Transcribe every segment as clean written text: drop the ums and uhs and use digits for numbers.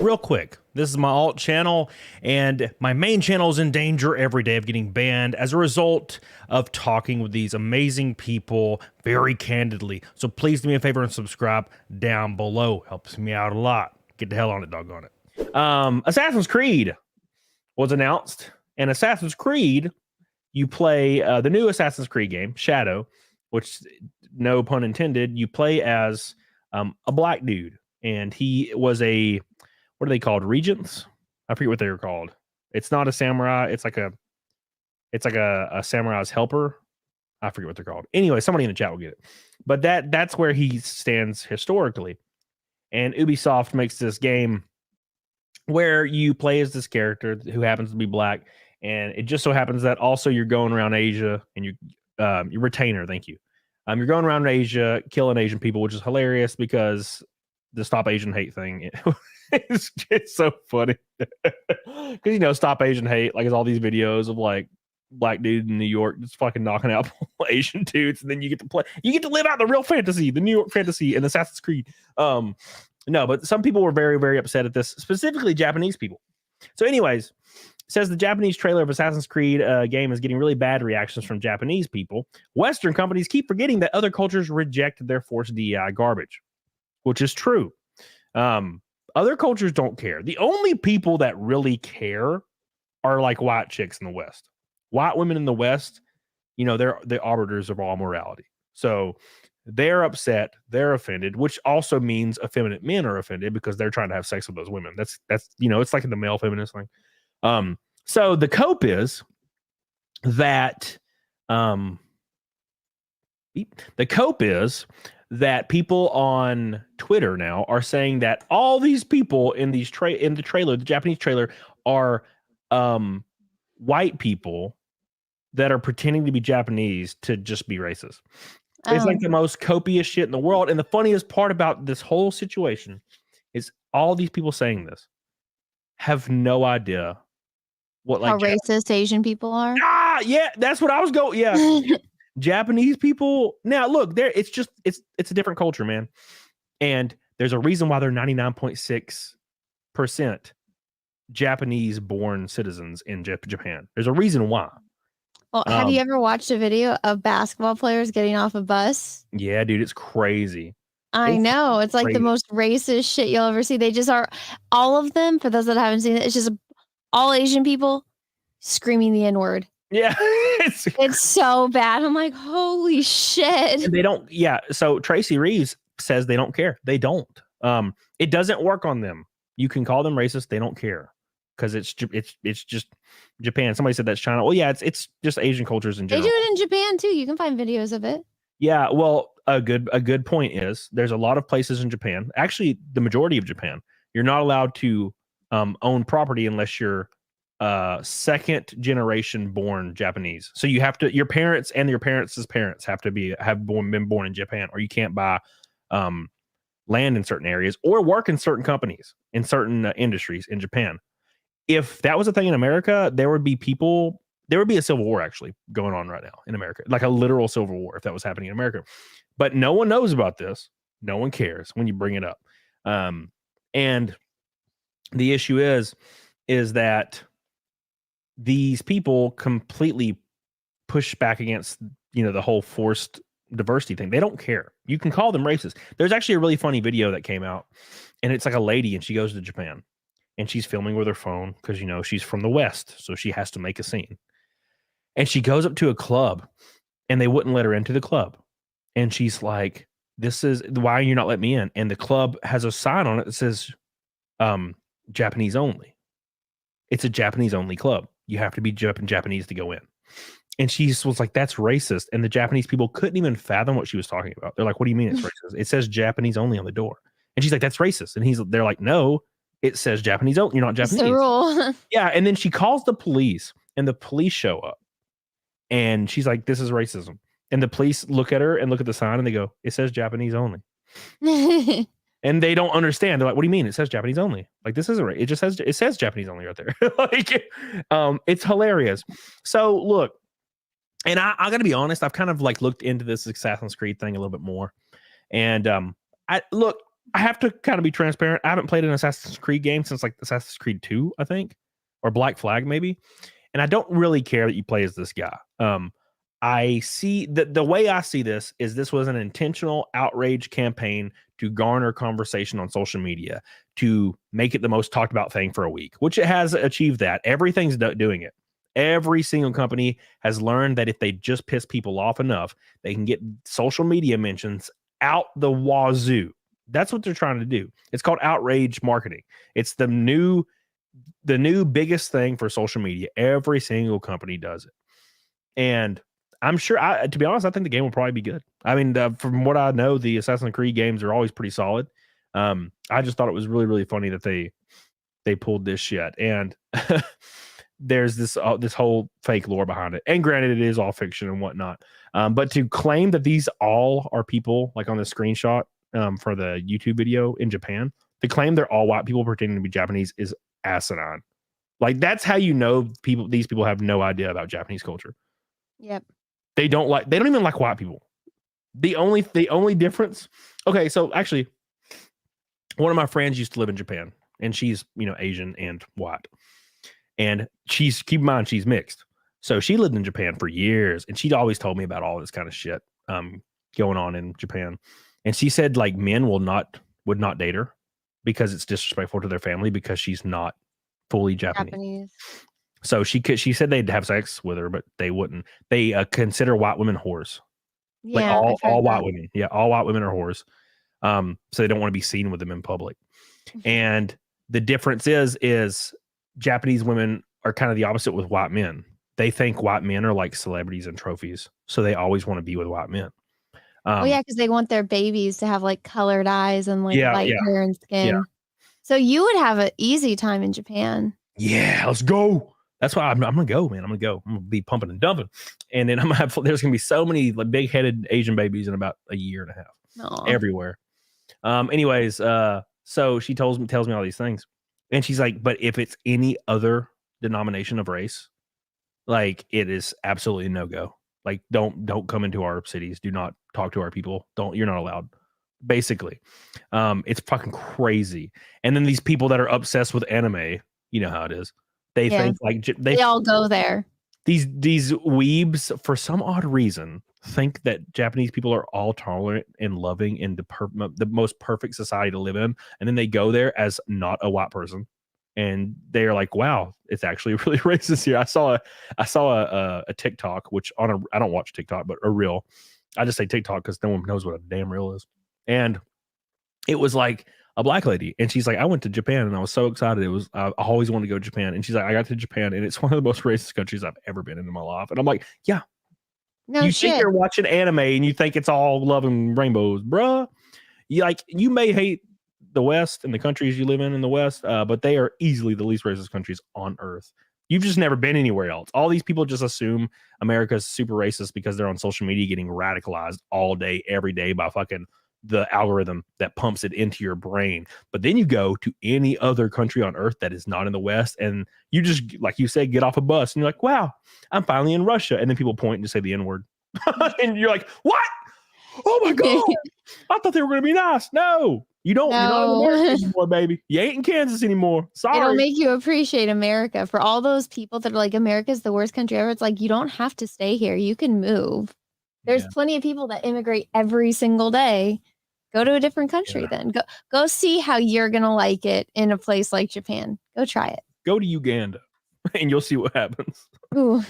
real quick, this is my alt channel, and my main channel is in danger every day of getting banned as a result of talking with these amazing people very candidly. So please do me a favor and subscribe down below. Helps me out a lot. Get the hell on it, doggone it. Assassin's Creed was announced, and Assassin's Creed, you play the new Assassin's Creed game, Shadow, which, no pun intended, you play as a black dude, and he was a, what are they called? Regents? I forget what they were called. It's not a samurai. It's like a samurai's helper. I forget what they're called. Anyway, somebody in the chat will get it. But that's where he stands historically. And Ubisoft makes this game where you play as this character who happens to be black, and it just so happens that also you're going around Asia, and your retainer, thank you. You're going around Asia killing Asian people, which is hilarious because the Stop Asian Hate thing. It's so funny because Stop Asian Hate, like, it's all these videos of like black dude in New York just fucking knocking out Asian dudes, and then you get to live out the real fantasy, the New York fantasy, and Assassin's Creed. No, but some people were very, very upset at this, specifically Japanese people. So, anyways, it says the Japanese trailer of Assassin's Creed game is getting really bad reactions from Japanese people. Western companies keep forgetting that other cultures reject their forced DEI garbage, which is true. Other cultures don't care. The only people that really care are like white chicks in the West. White women in the West, they're the arbiters of all morality. So they're upset, they're offended, which also means effeminate men are offended because they're trying to have sex with those women. That's it's like the male feminist thing. So the cope is that people on Twitter now are saying that all these people in the trailer, the Japanese trailer, are white people that are pretending to be Japanese to just be racist. It's like the most copious shit in the world. And the funniest part about this whole situation is all these people saying this have no idea what how racist Asian people are. Yeah, that's what I was going. Yeah. Japanese people. Now, look, it's a different culture, man. And there's a reason why they're 99.6% Japanese born citizens in Japan. There's a reason why. Well, have you ever watched a video of basketball players getting off a bus? Yeah, dude, it's crazy. I know. It's like the most racist shit you'll ever see. They just are, all of them, for those that haven't seen it, it's just all Asian people screaming the N-word. Yeah. It's so bad. I'm like, holy shit. And they don't. Yeah. So Tracy Reeves says they don't care. They don't. It doesn't work on them. You can call them racist. They don't care because it's just Japan. Somebody said that's China. Well, yeah, it's just Asian cultures in general. They do it in Japan too. You can find videos of it. Yeah. Well, a good point is there's a lot of places in Japan. Actually, the majority of Japan, you're not allowed to own property unless you're second generation born Japanese. So you have to, your parents and your parents' parents have been born in Japan, or you can't buy land in certain areas or work in certain companies in certain industries in Japan. If that was a thing in America, there would be a civil war actually going on right now in America, like a literal civil war if that was happening in America. But no one knows about this. No one cares when you bring it up. And the issue is that these people completely push back against, the whole forced diversity thing. They don't care. You can call them racist. There's actually a really funny video that came out, and it's like a lady, and she goes to Japan, and she's filming with her phone because, she's from the West, so she has to make a scene. And she goes up to a club, and they wouldn't let her into the club. And she's like, "This is why are you not letting me in?" And the club has a sign on it that says, "Japanese only." It's a Japanese only club. You have to be Japanese to go in. And she was like, "That's racist." And the Japanese people couldn't even fathom what she was talking about. They're like, "What do you mean it's racist? It says Japanese only on the door." And she's like, "That's racist." And they're like, "No, it says Japanese only. You're not Japanese." It's the rule. Yeah. And then she calls the police, and the police show up, and she's like, "This is racism." And the police look at her and look at the sign, and they go, "It says Japanese only." And they don't understand. They're like, "What do you mean? It says Japanese only. Like, this isn't right. It says Japanese only right there." Like, it's hilarious. So look, and I got to be honest, I've kind of like looked into this Assassin's Creed thing a little bit more. And I have to kind of be transparent. I haven't played an Assassin's Creed game since like Assassin's Creed 2, I think, or Black Flag maybe. And I don't really care that you play as this guy. I see the way I see this is this was an intentional outrage campaign to garner conversation on social media to make it the most talked about thing for a week, which it has achieved that. Everything's doing it. Every single company has learned that if they just piss people off enough, they can get social media mentions out the wazoo. That's what they're trying to do. It's called outrage marketing. It's the new biggest thing for social media. Every single company does it. And I'm sure, to be honest, I think the game will probably be good. I mean, from what I know, the Assassin's Creed games are always pretty solid. I just thought it was really, really funny that they pulled this shit. And there's this whole fake lore behind it. And granted, it is all fiction and whatnot. But to claim that these all are people, like on the screenshot for the YouTube video in Japan, to claim they're all white people pretending to be Japanese is asinine. Like, that's how you know these people have no idea about Japanese culture. Yep. They don't even like white people. The only difference. Okay, so actually, one of my friends used to live in Japan, and she's, Asian and white. And keep in mind, she's mixed. So she lived in Japan for years, and she'd always told me about all this kind of shit going on in Japan. And she said like men would not date her because it's disrespectful to their family because she's not fully Japanese. So she said they'd have sex with her, but they wouldn't. They consider white women whores. Yeah, like all white women. Yeah, all white women are whores. So they don't want to be seen with them in public. And the difference is Japanese women are kind of the opposite with white men. They think white men are like celebrities and trophies, so they always want to be with white men. Because they want their babies to have like colored eyes and like light hair and skin. Yeah. So you would have an easy time in Japan. Yeah, let's go. That's why I'm gonna go, man. I'm gonna be pumping and dumping, and then there's gonna be so many like big-headed Asian babies in about a year and a half. Aww. Everywhere. Anyways, so she tells me all these things, and she's like, but if it's any other denomination of race, like, it is absolutely no go. Like, don't come into our cities. Do not talk to our people. You're not allowed. Basically, it's fucking crazy. And then these people that are obsessed with anime, you know how it is. They think like they all go there. These weebs, for some odd reason, think that Japanese people are all tolerant and loving and the most perfect society to live in, and then they go there as not a white person, and they are like, "Wow, it's actually really racist here." I saw a TikTok, which I don't watch TikTok, but a reel. I just say TikTok because no one knows what a damn reel is, and it was like a black lady, and she's like, I went to Japan and I was so excited. I always wanted to go to Japan, and she's like, I got to Japan and it's one of the most racist countries I've ever been in my life. And I'm like, yeah, you think you're watching anime and you think it's all love and rainbows, bruh. You may hate the West and the countries you live in the West, but they are easily the least racist countries on earth. You've just never been anywhere else. All these people just assume America's super racist because they're on social media getting radicalized all day, every day by fucking the algorithm that pumps it into your brain. But then you go to any other country on earth that is not in the West, and you just, like you said, get off a bus and you're like, wow, I'm finally in Russia. And then people point and just say the N-word. And you're like, what? Oh my God. I thought they were going to be nice. No, you don't. You're not in America anymore, baby. You ain't in Kansas anymore. Sorry. It'll make you appreciate America. For all those people that are like, America's the worst country ever, it's like, you don't have to stay here. You can move. There's plenty of people that immigrate every single day. Go to a different country then. Go see how you're going to like it in a place like Japan. Go try it. Go to Uganda and you'll see what happens. Ooh.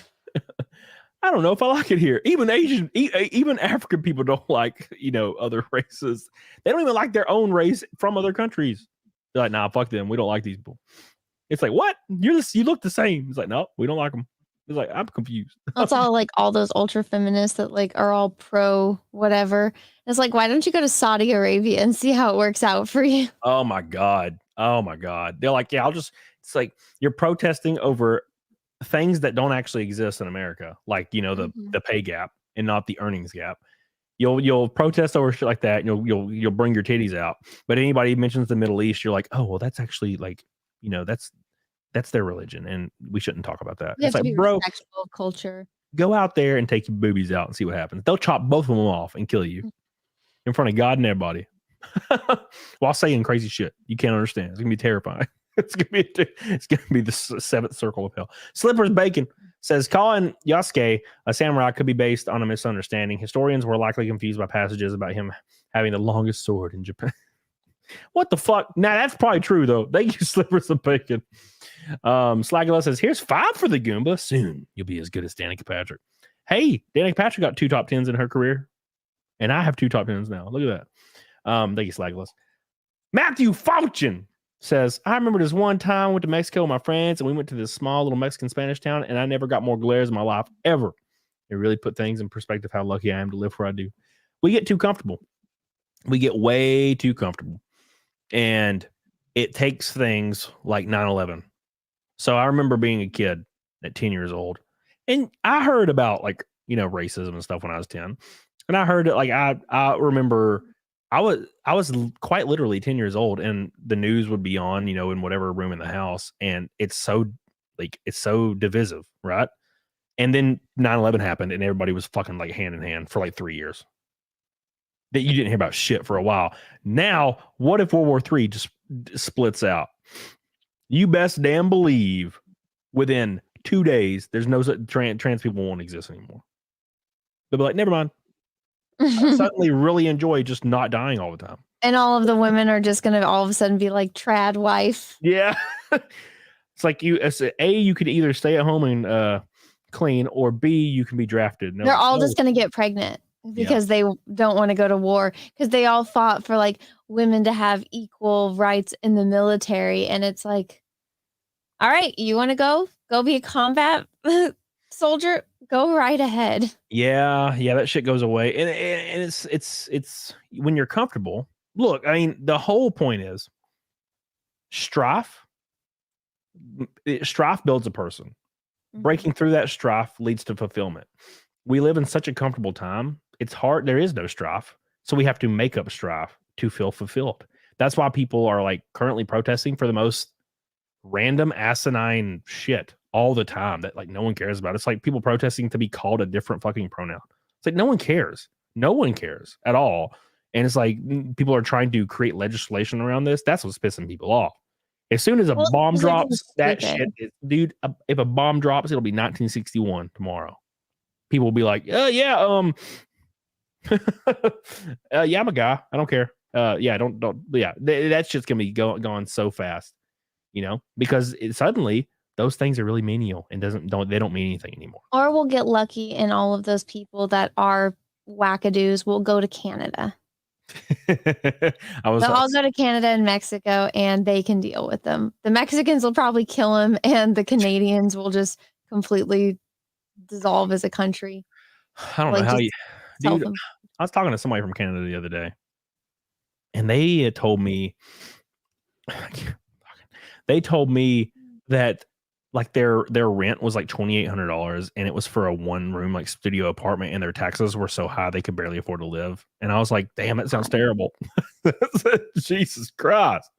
I don't know if I like it here. Even even African people don't like, other races. They don't even like their own race from other countries. They're like, nah, fuck them. We don't like these people. It's like, what? You look the same. It's like, no, we don't like them. It's like, I'm confused. It's all like all those ultra feminists that like are all pro whatever. It's like, why don't you go to Saudi Arabia and see how it works out for you? Oh my God. They're like, yeah, it's like you're protesting over things that don't actually exist in America. Like, the pay gap and not the earnings gap. You'll protest over shit like that. And you'll bring your titties out. But anybody mentions the Middle East, you're like, oh, well, that's actually like, that's their religion, and we shouldn't talk about that. It's like, bro, culture. Go out there and take your boobies out and see what happens. They'll chop both of them off and kill you in front of God and everybody. while saying crazy shit you can't understand. It's gonna be terrifying. It's gonna be the seventh circle of hell. Slippers Bacon says calling Yasuke a samurai could be based on a misunderstanding. Historians were likely confused by passages about him having the longest sword in Japan. What the fuck? Now that's probably true though. Thank you, Slippers of Bacon. Slagula says, "Here's 5 for the Goomba. Soon you'll be as good as Danica Patrick." Hey, Danica Patrick got 2 top 10s in her career, and I have 2 top 10s now. Look at that. Thank you, Slagulus. Matthew Fortune says, "I remember this one time I went to Mexico with my friends, and we went to this small little Mexican Spanish town, and I never got more glares in my life ever. It really put things in perspective how lucky I am to live where I do. We get too comfortable. We get way too comfortable. And it takes things like 9/11. So I remember being a kid at 10 years old, and I heard about racism and stuff when I was 10. And I heard it I remember I was quite literally 10 years old, and the news would be on, in whatever room in the house, and it's so divisive, right? And then 9/11 happened, and everybody was fucking hand in hand for 3 years. That you didn't hear about shit for a while. Now, what if World War III just splits out? You best damn believe within 2 days, there's no trans people won't exist anymore. They'll be like, never mind. I suddenly really enjoy just not dying all the time. And all of the women are just going to all of a sudden be like trad wife. Yeah. It's like you could either stay at home and clean, or B, you can be drafted. No, they're all just going to get pregnant because they don't want to go to war, because they all fought for women to have equal rights in the military. And it's like, all right, you want to go be a combat soldier? Go right ahead. Yeah, that shit goes away. And it's when you're comfortable. Look, I mean, the whole point is strife builds a person. Breaking through that strife leads to fulfillment. We live in such a comfortable time. It's hard. There is no strife. So we have to make up strife to feel fulfilled. That's why people are currently protesting for the most random asinine shit all the time that no one cares about. It's like people protesting to be called a different fucking pronoun. It's like no one cares. No one cares at all. And it's like people are trying to create legislation around this. That's what's pissing people off. As soon as a bomb drops, that shit is, dude, if a bomb drops, it'll be 1961 tomorrow. People will be like, yeah, I'm a guy. I don't care. That shit's gonna be gone so fast, because suddenly those things are really menial and they don't mean anything anymore. Or we'll get lucky, and all of those people that are wackadoos will go to Canada. They'll all go to Canada and Mexico, and they can deal with them. The Mexicans will probably kill them, and the Canadians will just completely dissolve as a country. I don't know how you, dude. I was talking to somebody from Canada the other day, and they told me that their rent was $2,800, and it was for a 1-room studio apartment, and their taxes were so high they could barely afford to live. And I was like, damn, that sounds terrible. Jesus Christ.